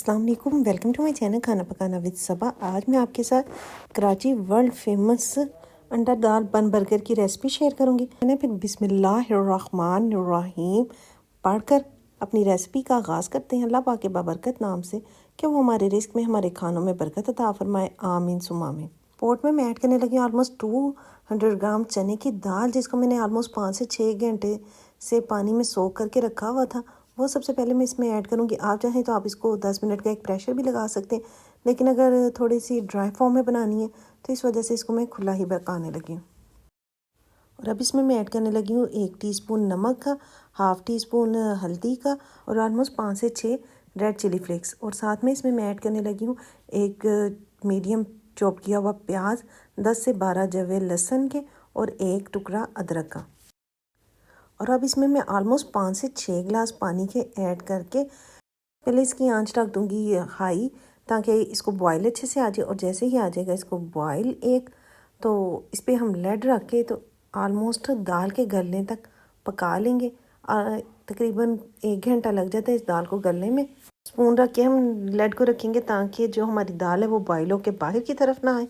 अस्सलाम वालेकुम, welcome to my channel खाना पकाना विद सबा। आज मैं आपके साथ कराची वर्ल्ड फेमस अंडा दाल बन बर्गर की रेसिपी शेयर करूंगी। मैंने फिर बिस्मिल्लाहिर्रहमानिर्रहीम पढ़कर अपनी रेसिपी का आगाज़ करते हैं। अल्लाह पाक के बाबरकत नाम से कि वो हमारे रिस्क में, हमारे खानों में बरकत अता फरमाए, आमीन सुमा आमीन। पोट में मैं ऐड करने लगी ऑलमोस्ट 200 ग्राम चने की दाल, जिसको मैंने ऑलमोस्ट 5 से 6 घंटे से पानी में सोख करके रखा हुआ था। वो सबसे पहले मैं इसमें ऐड करूँगी। आप चाहें तो आप इसको 10 मिनट का एक प्रेशर भी लगा सकते हैं, लेकिन अगर थोड़ी सी ड्राई फॉर्म में बनानी है तो इस वजह से इसको मैं खुला ही पकाने लगी हूँ। और अब इसमें मैं ऐड करने लगी हूँ 1 टीस्पून नमक का, हाफ़ टी स्पून हल्दी का और ऑलमोस्ट 5 से 6 रेड चिली फ्लेक्स। और साथ में इसमें मैं ऐड करने लगी हूँ एक मीडियम चॉप किया हुआ प्याज, 10 से 12 जवे लहसुन के और एक टुकड़ा अदरक का। और अब इसमें मैं ऑलमोस्ट 5 से 6 गिलास पानी के ऐड करके पहले इसकी आंच रख दूँगी हाई, ताकि इसको बॉयल अच्छे से आ जाए। और जैसे ही आ जाएगा इसको बॉयल एक, तो इस पर हम लेड रख के तो ऑलमोस्ट दाल के गलने तक पका लेंगे। तकरीबन 1 घंटा लग जाता है इस दाल को गलने में। स्पून रख के हम लेड को रखेंगे ताकि जो हमारी दाल है वो बॉयल होकर बाहर की तरफ ना आए।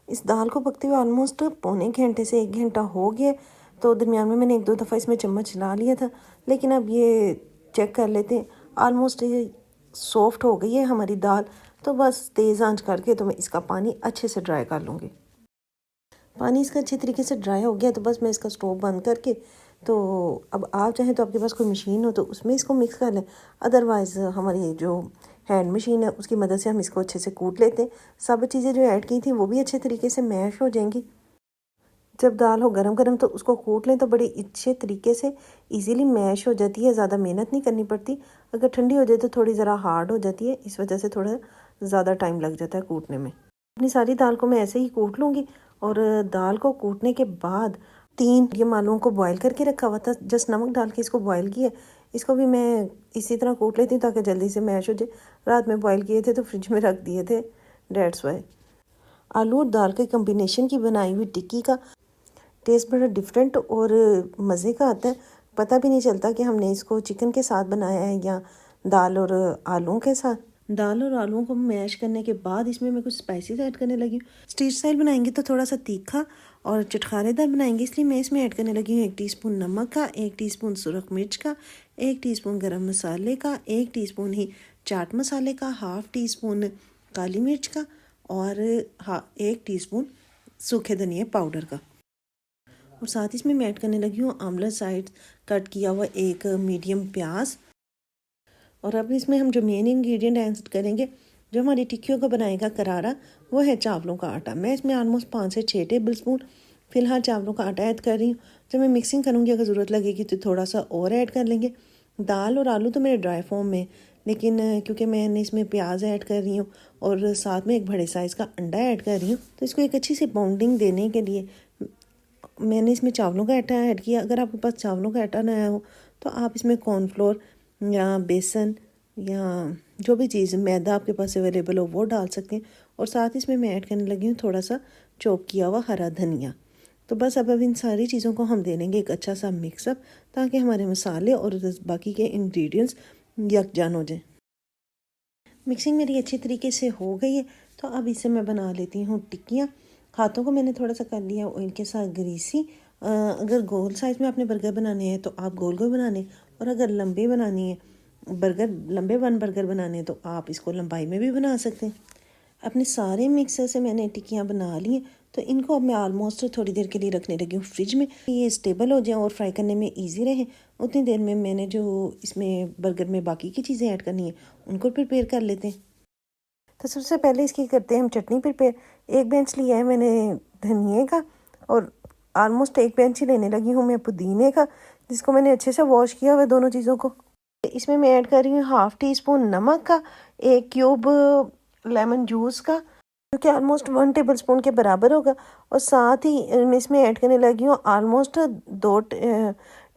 इस दाल को पकते हुए ऑलमोस्ट पौने घंटे से 1 घंटा हो गया, तो दरमियान में मैंने 1-2 दफ़ा इसमें चम्मच हिला लिया था, लेकिन अब ये चेक कर लेते हैं। ऑलमोस्ट ये सॉफ्ट हो गई है हमारी दाल, तो बस तेज़ आंच करके तो मैं इसका पानी अच्छे से ड्राई कर लूँगी। पानी इसका अच्छे तरीके से ड्राई हो गया तो बस मैं इसका स्टोव बंद करके, तो अब आप चाहें तो आपके पास कोई मशीन हो तो उसमें इसको मिक्स कर लें, अदरवाइज़ हमारी जो हैंड मशीन है उसकी मदद से हम इसको अच्छे से कूट लेते हैं। सब चीज़ें जो ऐड की थी वो भी अच्छे तरीके से मैश हो जाएंगी। जब दाल हो गरम गरम तो उसको कूट लें तो बड़ी अच्छे तरीके से इजीली मैश हो जाती है, ज़्यादा मेहनत नहीं करनी पड़ती। अगर ठंडी हो जाए तो थोड़ी ज़रा हार्ड हो जाती है, इस वजह से थोड़ा ज़्यादा टाइम लग जाता है कूटने में। अपनी सारी दाल को मैं ऐसे ही कूट लूँगी। और दाल को कूटने के बाद 3 ये आलूओं को बॉयल करके रखा हुआ था, जस्ट नमक डाल के इसको बॉयल किया। इसको भी मैं इसी तरह कूट लेती हूँ ताकि जल्दी से मैश हो जाए। रात में बॉयल किए थे तो फ्रिज में रख दिए थे, डेट्स वाई। आलू और दाल के कम्बिनेशन की बनाई हुई टिक्की का टेस्ट बड़ा डिफरेंट और मज़े का आता है। पता भी नहीं चलता कि हमने इसको चिकन के साथ बनाया है या दाल और आलूओं के साथ। दाल और आलूओं को मैश करने के बाद इसमें मैं कुछ स्पाइसेस ऐड करने लगी हूँ। स्ट्रीट स्टाइल बनाएंगे तो थोड़ा सा तीखा और चटखारेदार बनाएंगे, इसलिए मैं इसमें ऐड करने लगी हूँ 1 टीस्पून नमक का, 1 टीस्पून सुरख मिर्च का, 1 टीस्पून गरम मसाले का, 1 टीस्पून ही चाट मसाले का, हाफ़ टी स्पून काली मिर्च का और 1 टीस्पून सूखे धनिया पाउडर का। और साथ ही इसमें मैं ऐड करने लगी हूँ आमला साइड कट किया हुआ एक मीडियम प्याज। और अब इसमें हम जो मेन इंग्रेडिएंट ऐड करेंगे, जो हमारी टिक्कियों का बनाएगा करारा, वो है चावलों का आटा। मैं इसमें ऑलमोस्ट 5 से 6 टेबल स्पून फ़िलहाल चावलों का आटा ऐड कर रही हूँ। जब मैं मिक्सिंग करूँगी अगर ज़रूरत लगेगी तो थोड़ा सा और ऐड कर लेंगे। दाल और आलू तो मेरे ड्राई फॉर्म में, लेकिन क्योंकि मैंने इसमें प्याज ऐड कर रही हूँ और साथ में एक बड़े साइज़ का अंडा ऐड कर रही हूँ, तो इसको एक अच्छी सी बाउंडिंग देने के लिए मैंने इसमें चावलों का आटा ऐड किया। अगर आपके पास चावलों का आटा ना हो तो आप इसमें कॉर्नफ्लोर या बेसन या जो भी चीज़ मैदा आपके पास अवेलेबल हो वो डाल सकते हैं। और साथ इसमें मैं ऐड करने लगी हूँ थोड़ा सा चॉप किया हुआ हरा धनिया। तो बस अब इन सारी चीज़ों को हम दे देंगे एक अच्छा सा मिक्सअप, ताकि हमारे मसाले और बाकी के इंग्रेडिएंट्स यकजान हो जाए। मिक्सिंग मेरी अच्छी तरीके से हो गई है, तो अब इसे मैं बना लेती हूँ टिक्कियाँ। हाथों को मैंने थोड़ा सा कर लिया ऑयल के साथ ग्रीसी। अगर गोल साइज़ में आपने बर्गर बनाने हैं तो आप गोल गोल बनाने, और अगर लंबे बनानी है लंबे बर्गर बनाने हैं तो आप इसको लंबाई में भी बना सकते हैं। अपने सारे मिक्सर से मैंने टिक्कियाँ बना ली हैं, तो इनको अब मैं ऑलमोस्ट थोड़ी देर के लिए रखने लगी हूँ फ्रिज में। ये स्टेबल हो जाए और फ्राई करने में ईजी रहे, उतनी देर में मैंने जो इसमें बर्गर में बाकी की चीज़ें ऐड करनी है उनको प्रिपेयर कर लेते हैं। तो सबसे पहले इसकी करते हैं हम चटनी प्रिपेयर। 1 बेंच लिया है मैंने धनिए का, और ऑलमोस्ट 1 बेंच ही लेने लगी हूँ मैं पुदीने का, जिसको मैंने अच्छे से वॉश किया हुआ दोनों चीज़ों को। इसमें मैं ऐड कर रही हूँ हाफ़ टी स्पून नमक का, 1 क्यूब लेमन जूस का, जो कि ऑलमोस्ट 1 टेबल स्पून के बराबर होगा। और साथ ही मैं इसमें ऐड करने लगी हूँ ऑलमोस्ट 2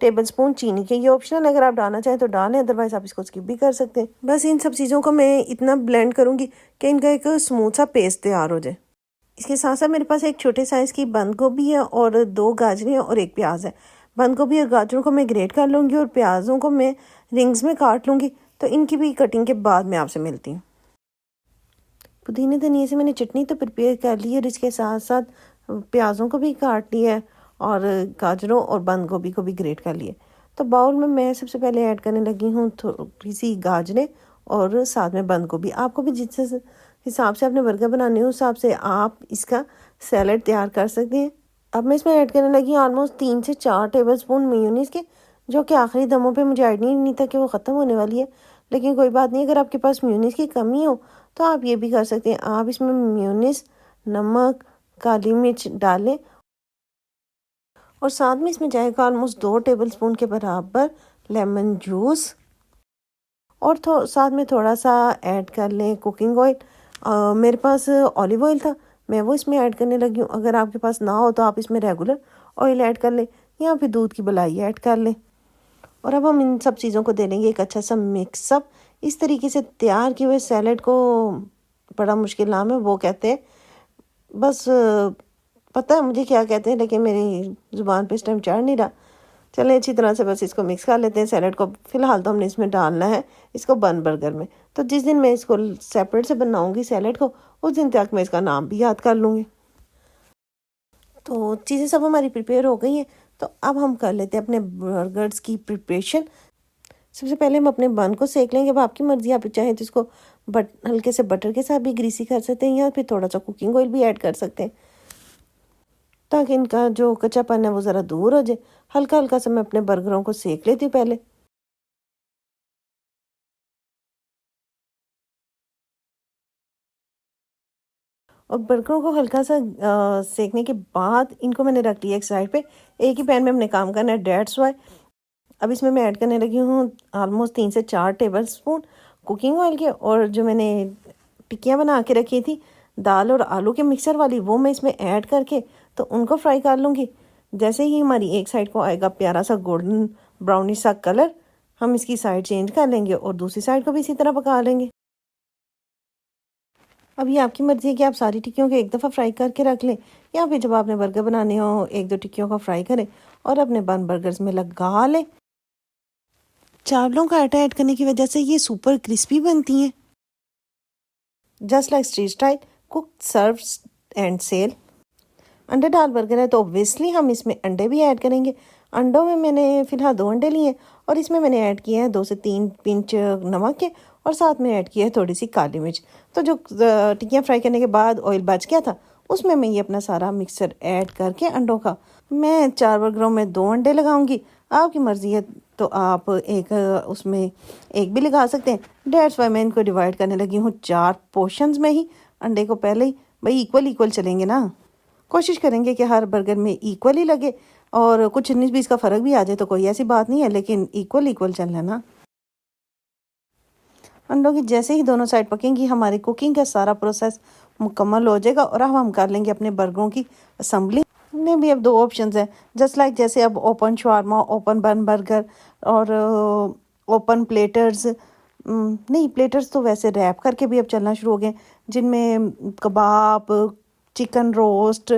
टेबल स्पून चीनी के। ये ऑप्शनल, अगर आप डालना चाहें तो डालें, अदरवाइज़ आप इसको स्किप भी कर सकते हैं। बस इन सब चीज़ों को मैं इतना ब्लेंड करूँगी कि इनका एक स्मूथ सा पेस्ट तैयार हो जाए। इसके साथ साथ मेरे पास एक छोटे साइज़ की बंद गोभी है और 2 गाजरें और 1 प्याज है। बंद गोभी और गाजरों को मैं ग्रेट कर लूँगी और प्याज़ों को मैं रिंग्स में काट लूँगी। तो इनकी भी कटिंग के बाद मैं आपसे मिलती हूँ। पुदीने धनिए से मैंने चटनी तो प्रिपेयर कर ली है और इसके साथ साथ प्याज़ों को भी काट लिया है और गाजरों और बंद गोभी को भी ग्रेट कर लिया। तो बाउल में मैं सबसे पहले ऐड करने लगी हूँ थोड़ी सी गाजरें और साथ में बंद गोभी। आपको भी जिस हिसाब से आपने बर्गर बनाने हो उस हिसाब से आप इसका सैलड तैयार कर सकते हैं। अब मैं इसमें ऐड करने लगी ऑलमोस्ट 3 से 4 टेबलस्पून मेयोनीज़ के, जो कि आखिरी दमों पे मुझे आइडिया नहीं था कि वो ख़त्म होने वाली है, लेकिन कोई बात नहीं। अगर आपके पास मेयोनीज़ की कमी हो तो आप ये भी कर सकते हैं। आप इसमें मेयोनीज़, नमक, काली मिर्च डालें और साथ में इसमें जाएगा ऑलमोस्ट 2 टेबलस्पून के बराबर लेमन जूस और साथ में थोड़ा सा ऐड कर लें कुकिंग ऑयल। मेरे पास ऑलिव ऑयल था, मैं वो इसमें ऐड करने लगी हूँ। अगर आपके पास ना हो तो आप इसमें रेगुलर ऑयल ऐड कर लें या फिर दूध की मलाई ऐड कर लें। और अब हम इन सब चीज़ों को दे देंगे एक अच्छा सा मिक्सअप। इस तरीके से तैयार किए हुए सैलड को, बड़ा मुश्किल नाम है, वो कहते हैं, बस पता है मुझे क्या कहते हैं लेकिन मेरी ज़ुबान पे इस टाइम चढ़ नहीं रहा। चलें अच्छी तरह से बस इसको मिक्स कर लेते हैं सैलड को। फ़िलहाल तो हमने इसमें डालना है इसको बन बर्गर में। तो जिस दिन मैं इसको सेपरेट से बनाऊंगी सैलड को, उस दिन तक मैं इसका नाम भी याद कर लूँगी। तो चीज़ें सब हमारी प्रिपेयर हो गई हैं। तो अब हम कर लेते हैं अपने बर्गर्स की प्रिपरेशन। सबसे पहले हम अपने बन को सेक लेंगे। अब आपकी मर्ज़ी, आप चाहें तो इसको हल्के से बटर के साथ भी ग्रीसी कर सकते हैं या फिर थोड़ा सा कुकिंग ऑयल भी ऐड कर सकते हैं ताकि इनका जो कच्चापन है वो ज़रा दूर हो जाए। हल्का हल्का सा मैं अपने बर्गरों को सेक लेती हूँ पहले। और बर्गरों को हल्का सा सेकने के बाद इनको मैंने रख लिया एक साइड पे। एक ही पैन में हमने काम करना है, डेट्स वाई। अब इसमें मैं ऐड करने लगी हूँ ऑलमोस्ट 3 से 4 टेबलस्पून कुकिंग ऑयल के। और जो मैंने टिक्कियाँ बना के रखी थी दाल और आलू के मिक्सर वाली, वो मैं इसमें ऐड करके तो उनको फ्राई कर लूँगी। जैसे ही हमारी एक साइड को आएगा प्यारा सा गोल्डन ब्राउनिश सा कलर, हम इसकी साइड चेंज कर लेंगे और दूसरी साइड को भी इसी तरह पका लेंगे। अब ये आपकी मर्ज़ी है कि आप सारी टिक्कियों को एक दफ़ा फ्राई करके रख लें या फिर जब आपने बर्गर बनाने हो 1-2 टिक्कियों को फ्राई करें और अपने बन बर्गर्स में लगा लें। चावलों का आटा ऐड करने की वजह से ये सुपर क्रिस्पी बनती हैं, just like street style cook serve and sell. अंडे दाल बर्गर है तो ऑब्वियसली हम इसमें अंडे भी ऐड करेंगे। अंडों में मैंने फ़िलहाल 2 अंडे लिए और इसमें मैंने ऐड किया है 2 से 3 पिंच नमक के और साथ में ऐड किया है थोड़ी सी काली मिर्च। तो जो टिक्कियाँ फ्राई करने के बाद ऑयल बच गया था उसमें मैं ये अपना सारा मिक्सर ऐड करके अंडों का, मैं 4 बर्गरों में 2 अंडे लगाऊंगी। आपकी मर्ज़ी है तो आप एक उसमें एक भी लगा सकते हैं। डेट्स वाई मैं इनको डिवाइड करने लगी हूँ 4 पोर्शंस में ही। अंडे को पहले ही भाई इक्वल चलेंगे ना, कोशिश करेंगे कि हर बर्गर में इक्वल ही लगे और कुछ 19-20 का फ़र्क भी आ जाए तो कोई ऐसी बात नहीं है, लेकिन इक्वल चलना ना। अंडों की जैसे ही दोनों साइड पकेंगी हमारी कुकिंग का सारा प्रोसेस मुकम्मल हो जाएगा और अब हम कर लेंगे अपने बर्गरों की असेंबली। में भी अब 2 ऑप्शंस हैं, जस्ट लाइक जैसे अब ओपन शवारमा, ओपन बन बर्गर और ओपन प्लेटर्स। नहीं, प्लेटर्स तो वैसे रैप करके भी अब चलना शुरू हो गए, जिनमें kebab, chicken roast,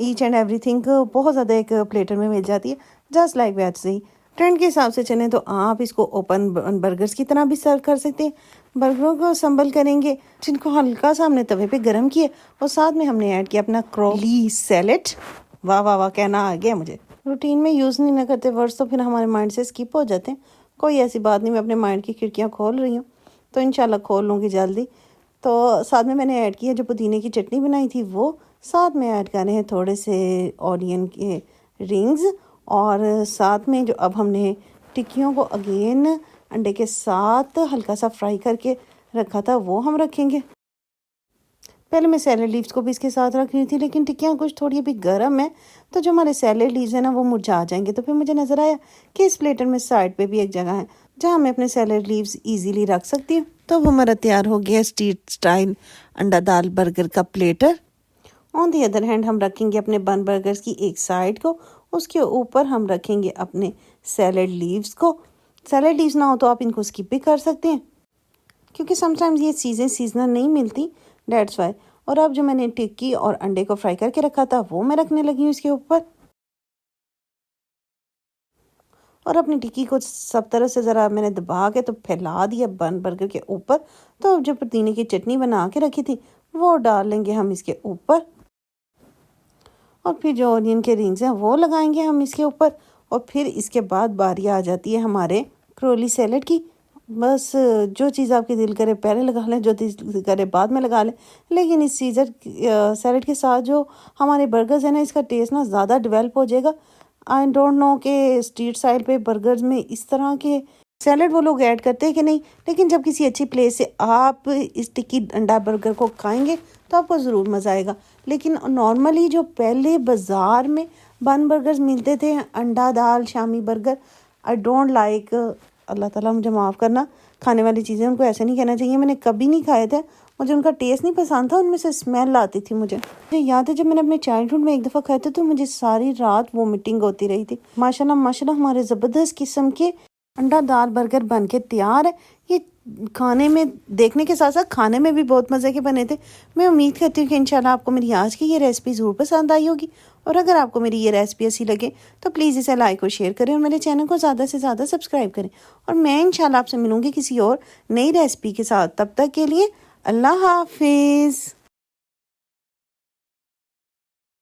each and everything बहुत ज़्यादा एक प्लेटर में मिल जाती है। जस्ट लाइक वैसे ही ट्रेंड के हिसाब से चलें तो आप इसको ओपन बर्गर्स की तरह भी सर्व कर सकते हैं। बर्गरों को असम्बल करेंगे जिनको हल्का सा हमने तवे पे गरम किया और साथ में हमने ऐड किया अपना क्रोली सैलेड। वाह वाह वाह कहना आ गया मुझे। रूटीन में यूज़ नहीं ना करते वर्ड्स तो फिर हमारे माइंड से स्किप हो जाते हैं। कोई ऐसी बात नहीं, मैं अपने माइंड की खिड़कियाँ खोल रही हूँ तो इंशाल्लाह खोल लूँगी जल्दी। तो साथ में मैंने ऐड किया जो पुदीने की चटनी बनाई थी वो, साथ में ऐड करने हैं थोड़े से ऑनियन के रिंग्स और साथ में जो अब हमने टिक्कियों को अगेन अंडे के साथ हल्का सा फ्राई करके रखा था वो हम रखेंगे। पहले मैं सैलेड लीव्स को भी इसके साथ रख रही थी लेकिन टिक्कियाँ कुछ थोड़ी अभी गर्म है तो जो हमारे सैलेड लीव्स हैं ना वो मुरझा जाएंगे। तो फिर मुझे नज़र आया कि इस प्लेटर में साइड पे भी एक जगह है जहाँ मैं अपने सैलेड लीव्स इजीली रख सकती हूँ। तो अब हमारा तैयार हो गया स्ट्रीट स्टाइल अंडा दाल बर्गर का platter. On the other hand हम रखेंगे अपने बन बर्गर्स की एक साइड को, उसके ऊपर हम रखेंगे अपने सैलेड लीव्स को। सैलेड लीव्स ना हो तो आप इनको स्किप भी कर सकते हैं क्योंकि समटाइम्स ये चीज़ें सीजनल नहीं मिलती, डेट्स वाई। और अब जो मैंने टिक्की और अंडे को फ्राई करके रखा था वो मैं रखने लगी हूँ इसके ऊपर। और अपनी टिक्की को सब तरह से ज़रा मैंने दबा के तो फैला दिया बन बर्गर के ऊपर। तो अब जो पुदीने की चटनी बना के रखी थी वो डाल लेंगे हम इसके ऊपर, और फिर जो ऑनियन के रिंग्स हैं वो लगाएंगे हम इसके ऊपर। और फिर इसके बाद बारी आ जाती है हमारे क्रोली सैलेड की। बस जो चीज़ आपकी दिल करे पहले लगा लें, जो दिल करे बाद में लगा लें, लेकिन इस सीज़र सैलेड के साथ जो हमारे बर्गर्स हैं ना, इसका टेस्ट ना ज़्यादा डेवलप हो जाएगा। आई डोंट नो कि स्ट्रीट साइड पे बर्गर्स में इस तरह के सैलेड वो लोग ऐड करते हैं कि नहीं, लेकिन जब किसी अच्छी प्लेस से आप इस टिक्की अंडा बर्गर को खाएंगे तो आपको ज़रूर मज़ा आएगा। लेकिन नॉर्मली जो पहले बाज़ार में बन बर्गर्स मिलते थे, अंडा दाल shami burger, I don't like, Allah ताला मुझे माफ़ करना, खाने वाली चीज़ें उनको ऐसे नहीं कहना चाहिए, मैंने कभी नहीं खाए थे, मुझे उनका टेस्ट नहीं पसंद था, उनमें से स्मेल आती थी। मुझे याद है जब मैंने अपने चाइल्डहुड में एक दफ़ा खाए थे तो मुझे सारी रात वोमिटिंग होती रही थी। माशाल्लाह माशाल्लाह हमारे ज़बरदस्त किस्म के अंडा दाल बर्गर बन के तैयार है। ये खाने में, देखने के साथ साथ खाने में भी बहुत मज़े के बने थे। मैं उम्मीद करती हूँ कि इंशाल्लाह आपको मेरी आज की ये रेसिपी ज़रूर पसंद आई होगी, और अगर आपको मेरी ये रेसिपी अच्छी लगे तो प्लीज़ इसे लाइक और शेयर करें और मेरे चैनल को ज़्यादा से ज़्यादा सब्सक्राइब करें। और मैं इंशाल्लाह आपसे मिलूँगी किसी और नई रेसिपी के साथ। तब तक के लिए अल्लाह हाफिज़।